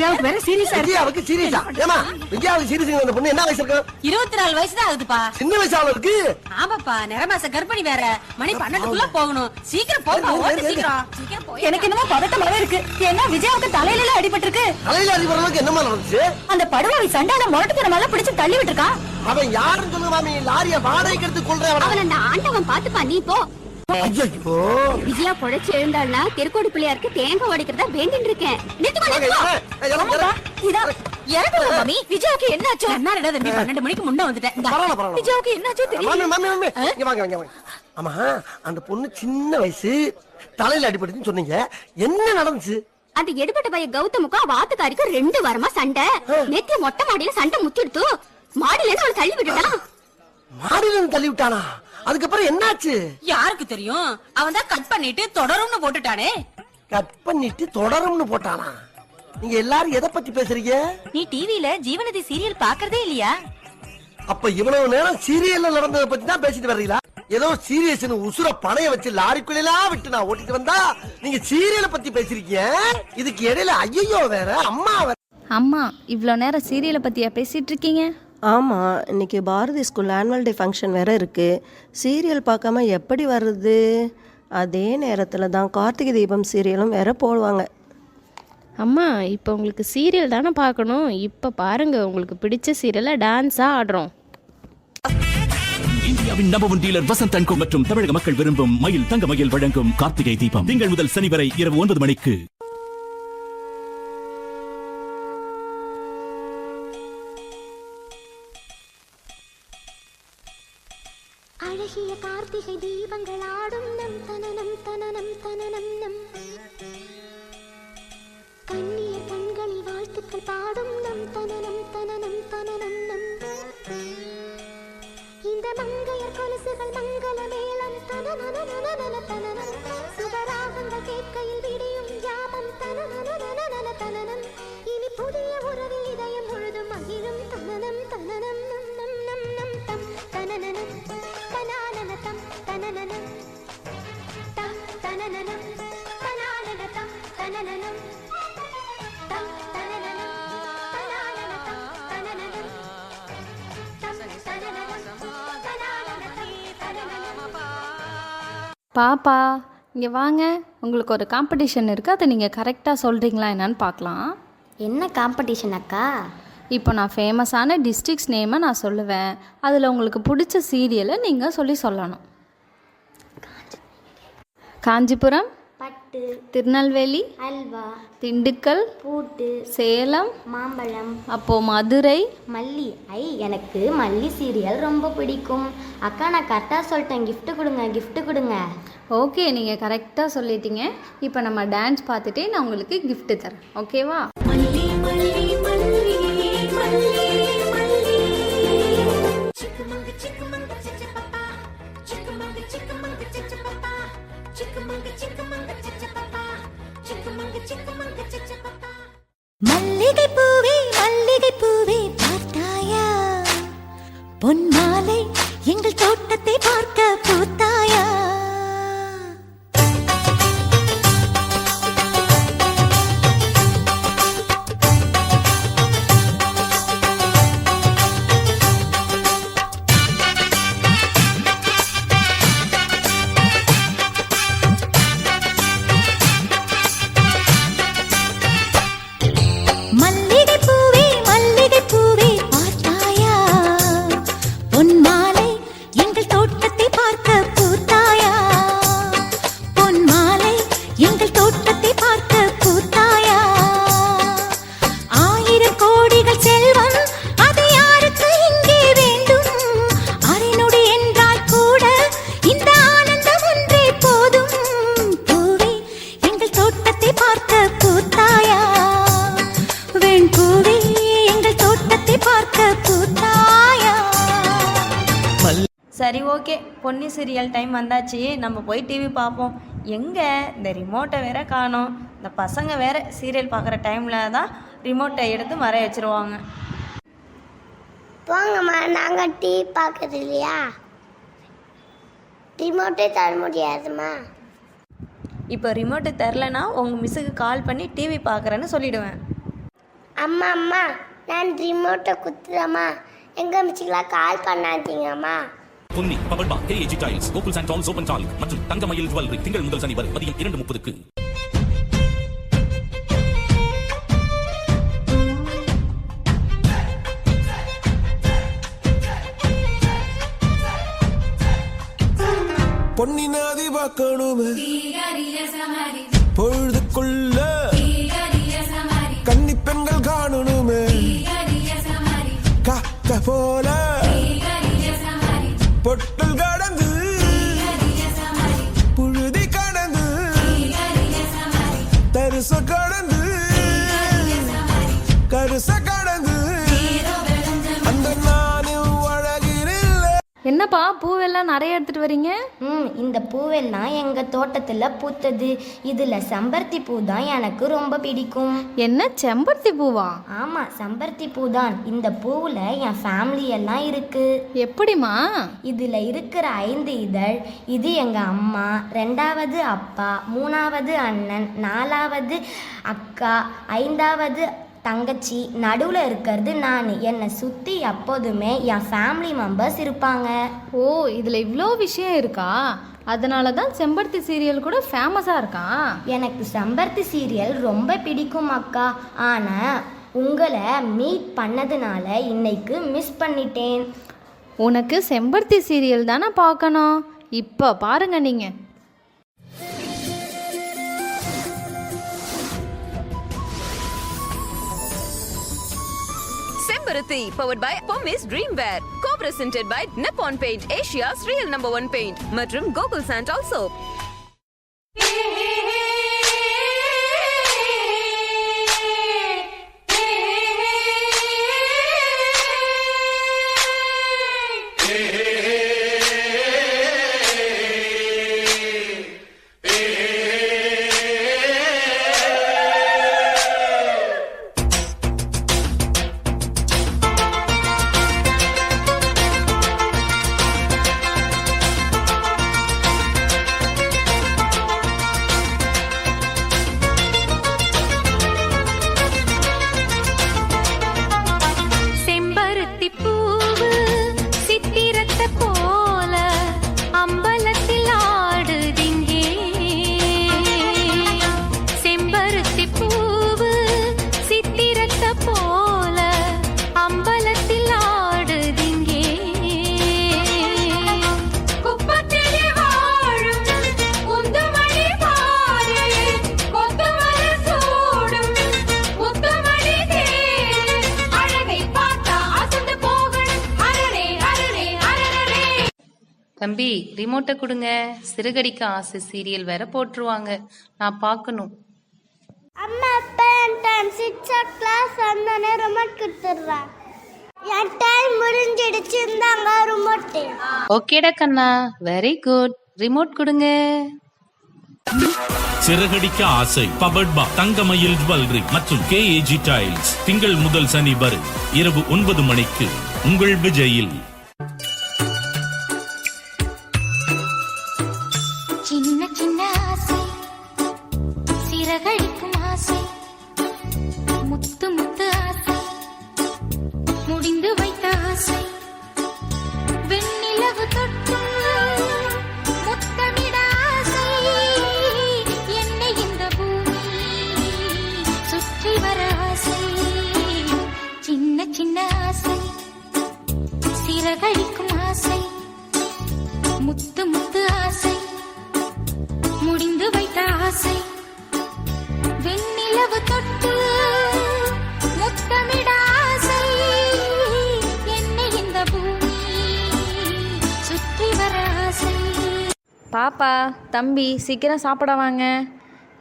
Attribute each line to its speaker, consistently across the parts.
Speaker 1: விஜயாவுக்கு வேற சீரியஸா இருக்கு.
Speaker 2: விஜயாவுக்கு சீரியஸா? ஏமா விஜயாவுக்கு சீரியஸ் அந்த பொண்ணு என்ன வயசு இருக்கு?
Speaker 1: 24 வயசு தான் ஆகுதுப்பா.
Speaker 2: சின்ன வயசால இருக்கு.
Speaker 1: ஆமாப்பா, நிறமாச கர்ப்பிணி வேற. மணி 12க்குள்ள போகணும். சீக்கிரம் போப்பா, ஓடு சீக்கிரம். சீக்கிரம் போய். எனக்கு என்னமோ பதட்டமாவே இருக்கு. ஏன்னா விஜயாவுக்கு தலையில அடிபட்டிருக்கு.
Speaker 2: தலையில அடிபடுறதுக்கு என்னமா நடந்துச்சு?
Speaker 1: அந்த படுவாவி சண்டால முரட்டுத்தனமால பிடிச்சு தள்ளி விட்டுருக்கான்.
Speaker 2: அவன் யாருன்னு சொல்லுங்க மாமி. லாரிய வாடகைக்கு எடுத்து கொள்றேன்.
Speaker 3: அவன் அந்த ஆண்டவன் பாத்துப்பா, நீ போ.
Speaker 2: ஐயோ
Speaker 3: விஜயா பொழைச்சு எழுந்தாள்னா திருக்கோடி பிள்ளையாருக்கு தேங்காய் உடைக்கிறதா வேண்டிட்டு இருக்கேன்.
Speaker 1: விஜயாவுக்கு என்னாச்சு? என்னடா தம்பி 12 மணிக்கு முன்ன வந்துட்டேன். விஜயாவுக்கு என்னாச்சு தெரியும்?
Speaker 2: ஆமா, அந்த பொண்ணு சின்ன வயசு, தலையில அடிபட்டுன்னு சொன்னீங்க, என்ன நடந்துச்சு?
Speaker 3: அந்த எடுபட்ட பையன் கௌதமுக்கும் வாத்துக்காரிக்கும் 2 வாரமா சண்டை. நேத்து மொட்டை மாடியில சண்டை முத்திடுத்து மாடியில இருந்து அவளை தள்ளி விட்டுட்டான்.
Speaker 2: மாடியில இருந்து தள்ளி விட்டானா? அதுக்கப்புறம் என்னாச்சு?
Speaker 1: யாருக்கு தெரியும்? அவன் தான் கட் பண்ணிட்டு தொடரும்னு போட்டுட்டானே.
Speaker 2: கட் பண்ணிட்டு தொடரும்னு போட்டானா? நீங்க எல்லாரும் எதை பத்தி பேசுறீங்க?
Speaker 1: நீ டிவில ஜீவநதி சீரியல் பாக்குறதே இல்லையா?
Speaker 2: அப்ப இவ்வளவு நேரம் சீரியல்ல நடந்ததை பத்தி தான் பேசிட்டு வர்றீங்களா? ஏதோ சீரியஸ் உசுர பணைய வச்சு லாரிக்குள்ளெல்லாம் விட்டு நான் ஓட்டிட்டு வந்தா நீங்க சீரியலை பத்தி பேசிருக்கீங்க. இதுக்கு இடையில ஐயோ வேற அம்மா வேற.
Speaker 4: அம்மா இவ்வளோ நேரம் சீரியலை பற்றியா பேசிகிட்டு இருக்கீங்க?
Speaker 5: ஆமாம், இன்னைக்கு Bharathi school annual day function வேறு இருக்குது. சீரியல் பார்க்காம எப்படி வருது? அதே நேரத்தில் தான் கார்த்திகை தீபம் சீரியலும் வேற போடுவாங்க.
Speaker 4: அம்மா இப்போ உங்களுக்கு சீரியல் தானே பார்க்கணும். இப்போ பாருங்கள், உங்களுக்கு பிடிச்ச சீரியலை டான்ஸாக ஆடுறோம்.
Speaker 6: இந்தியாவின் நம்பர் 1 டீலர் வசந்த் அண்ட் கோ மற்றும் தமிழக மக்கள் விரும்பும் மயில் தங்க மயில் வழங்கும் கார்த்திகை தீபம் திங்கள் முதல் சனி வரை இரவு 9 மணிக்கு.
Speaker 3: அழகிய கார்த்திகை தீபங்கள் ஆடும் நம் தனனம் தனனம் தனனம் நம் கண்ணிய கண்களில் வாழ்த்துக்கள் பாடும் நம் தனனம் தனனம் தனனம் நம் இந்த மங்கையர் கொலுசுகள் மங்கள மேளம் தனனனனனன தனனம் சுபராகங்கள் கேட்கையில் விடியும் யாமம் தனனனனனன தனனம் இனி புதிய உறவில் இதயம் முழுதும் மகிழும் தனனம் தனனம் நம் நம் நம் நம் தம் தனனனம் தனனனம் தனனனம் தம் தனனனம் தனனனம் தனனனம் தம் தனனனம்
Speaker 4: பாப்பா இங்கே வாங்க, உங்களுக்கு ஒரு காம்படிஷன் இருக்குது. அதை நீங்கள் கரெக்டாக சொல்கிறீங்களா என்னன்னு பார்க்கலாம்.
Speaker 3: என்ன காம்படிஷன் அக்கா?
Speaker 4: இப்போ நான் ஃபேமஸான டிஸ்ட்ரிக்ஸ் நேமை நான் சொல்லுவேன். அதில் உங்களுக்கு பிடிச்ச சீரியலை நீங்கள் சொல்லணும். காஞ்சிபுரம்,
Speaker 3: பட்டு,
Speaker 4: திருநெல்வேலி,
Speaker 3: அல்வா,
Speaker 4: திண்டுக்கல்,
Speaker 3: பூட்டு,
Speaker 4: சேலம்,
Speaker 3: மாம்பழம்,
Speaker 4: அப்போது மதுரை,
Speaker 3: மல்லி. எனக்கு மல்லி சீரியல் ரொம்ப பிடிக்கும் அக்கா. நான் கரெக்டாக சொல்லிட்டேன். கிஃப்ட் கொடுங்க, கிஃப்ட் கொடுங்க.
Speaker 4: ஓகே, நீங்கள் கரெக்டாக சொல்லிட்டீங்க. இப்போ நம்ம டான்ஸ் பார்த்துட்டே நான் உங்களுக்கு gift தரேன். ஓகேவா?
Speaker 3: மல்லி மல்லி மல்லி மல்லி மல்லி சிக்குமங்க சிக்குமங்க சிச்சப்பா சிக்குமங்க சிக்குமங்க சிச்சப்பா சிக்குமங்க சிக்குமங்க சிச்சப்பா சிக்குமங்க சிக்குமங்க சிச்சப்பா மல்லிகை பூவே பார்த்தாயா? பொன் மாலை எங்கள் தோட்டத்தை பார்க்க பூத்தாயா?
Speaker 7: சரி, ஓகே, பொன்னி சீரியல் டைம் வந்தாச்சு. நம்ம போய் டிவி பார்ப்போம். எங்கே இந்த ரிமோட்டை வேற காணோம். இந்த பசங்க வேற சீரியல் பார்க்குற டைமில் தான் ரிமோட்டை எடுத்து மறைய வச்சுருவாங்க.
Speaker 8: போங்கம்மா, நாங்கள் டிவி பார்க்குறது இல்லையா? ரிமோட்டே தர முடியாதுமா.
Speaker 7: இப்போ ரிமோட்டு தரலனா உங்கள் மிஸ்ஸுக்கு கால் பண்ணி டிவி பார்க்குறேன்னு சொல்லிவிடுவேன்.
Speaker 8: அம்மா அம்மா நான் ரிமோட்டை குத்துறேம்மா எங்க மிச்சிக்கலாம் கால் பண்ணாதீங்கம்மா.
Speaker 6: பொன்னி பவர்பா KAG tiles Gokul sand towns open டால் மற்றும் தங்கமயில் ஜுவல்லரி திங்கள் முதல் சனி வரை மதியம் 2:30க்கு.
Speaker 9: பொன்னி நாதி பார்க்கணுமே பொழுதுக்குள்ள கன்னி பெண்கள் காணணுமே காத்த போல பொட்டல் கடந்து புழுதி கடந்து தரிச கடந்து கருச கடந்து அந்த நானும் அழகினில்லை.
Speaker 10: என்னப்பா பூவெல்லாம் நிறைய எடுத்துட்டு வரீங்க?
Speaker 3: இந்த பூவெல்லாம் எங்க தோட்டத்துல பூத்தது. இதுல செம்பருத்தி பூ தான் எனக்கு ரொம்ப பிடிக்கும்.
Speaker 10: என்ன செம்பருத்தி பூவா?
Speaker 3: ஆமா, செம்பருத்தி பூ தான். இந்த பூவுல என் ஃபேமிலி எல்லாம் இருக்கு.
Speaker 10: எப்படிமா?
Speaker 3: இதுல இருக்கிற 5 இதழ், இது எங்க அம்மா, 2வது அப்பா, 3வது அண்ணன், 4வது அக்கா, 5வது தங்கச்சி, நடுவில் இருக்கிறது நான். என்னை சுற்றி எப்போதுமே என் ஃபேமிலி மெம்பர்ஸ் இருப்பாங்க.
Speaker 10: ஓ, இதில் இவ்வளோ விஷயம் இருக்கா? அதனால தான் செம்பருத்தி சீரியல் கூட ஃபேமஸாக இருக்கா?
Speaker 3: எனக்கு செம்பருத்தி சீரியல் ரொம்ப பிடிக்கும் அக்கா. ஆனால் உங்களை மீட் பண்ணதுனால இன்னைக்கு மிஸ் பண்ணிட்டேன்.
Speaker 10: உனக்கு செம்பருத்தி சீரியல் தானே பார்க்கணும். இப்போ பாருங்க நீங்கள்.
Speaker 1: Sembarati, powered by Pommes Dreamwear, co-presented by Nippon Paint, Asia's real #1 paint, மற்றும் Gokul Santal soap.
Speaker 11: தம்பி, ரிமோட்டை கொடுங்க. சிறுகடிக்க ஆசை சீரியல் வேற போட்டுருவாங்க, நான் பார்க்கணும்.
Speaker 8: அம்மா அப்பா என் டைம் 6 o'clock வந்தோடனே ரிமோட் கொடுத்துட்றேன். என் டைம் முடிஞ்சிடுச்சு, இருந்தாங்க ரிமோட்டு.
Speaker 11: ஓகேடா கண்ணா, வெரி குட். ரிமோட் கொடுங்க.
Speaker 6: சிறகடிக்க ஆசை பவர்பா தங்கமயில் ஜுவல்லரி மற்றும் KAG டைல்ஸ் திங்கள் முதல் சனி வரை இரவு 9 மணிக்கு உங்கள் விஜயில்.
Speaker 3: சின்ன சின்ன ஆசை, சிறகடிக்கும் ஆசை, முத்து முத்து ஆசை, முடிந்து வைத்த ஆசை, வெண்ணிலவு தொட்டு முத்தமிட ஆசை, என்னை இந்த பூமி சுற்றி வர ஆசை. சின்ன சின்ன ஆசை, சிறகடிக்கும் ஆசை, முத்து முத்து ஆசை, முடிந்து வைத்த ஆசை, வெண்ணிலவு தொட்டு முத்தமிட ஆசை, என்னை இந்த பூமி சுற்றி வர ஆசை.
Speaker 10: பாப்பா, தம்பி, சீக்கிரம் சாப்பிட வாங்க.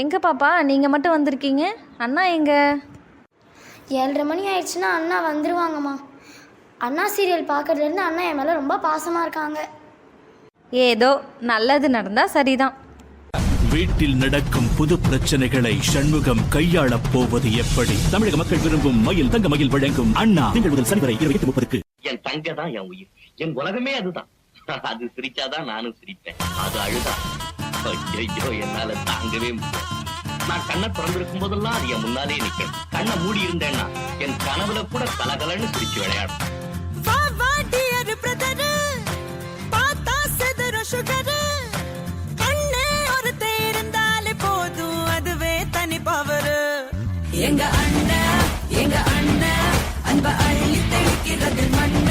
Speaker 10: எங்கே பாப்பா நீங்கள் மட்டும் வந்திருக்கீங்க? அண்ணா எங்க?
Speaker 3: 7:30 மணி ஆயிடுச்சுன்னா அண்ணா வந்துருவாங்கம்மா. அண்ணா சீரியல் பார்க்கறதுலேருந்து அண்ணா என் மேலே ரொம்ப பாசமாக இருக்காங்க.
Speaker 10: ஏதோ நல்லது நடந்தா சரிதான்.
Speaker 6: வீட்டில் நடக்கும் புது பிரச்சனைகளை சண்முகம் கையாளப் போவது எப்படி? தமிழக மக்கள் விரும்பும் மயில் தங்க மயில் வழங்கும் அண்ணா திங்கள் முதல் சனி வரை 8:30க்கு.
Speaker 12: என் தங்க தான் என் உயிர், என் உலகமே அதுதான். அது சிரிச்சாதான் நானும் சிரிப்பேன், அது அழுதா ஐயோ என்னால தாங்கவே முடியாது. நான் கண்ணை திறந்திருக்கும் போதெல்லாம் அது என் முன்னாலே நிக்கணும். கண்ணை மூடி இருந்தேன்னா என் கனவுல கூட கலகலன்னு பிடிச்சு விளையாடும்.
Speaker 1: எங்க அண்ணன் அன்ப அள்ளி தெளிக்கிறது மண்ணு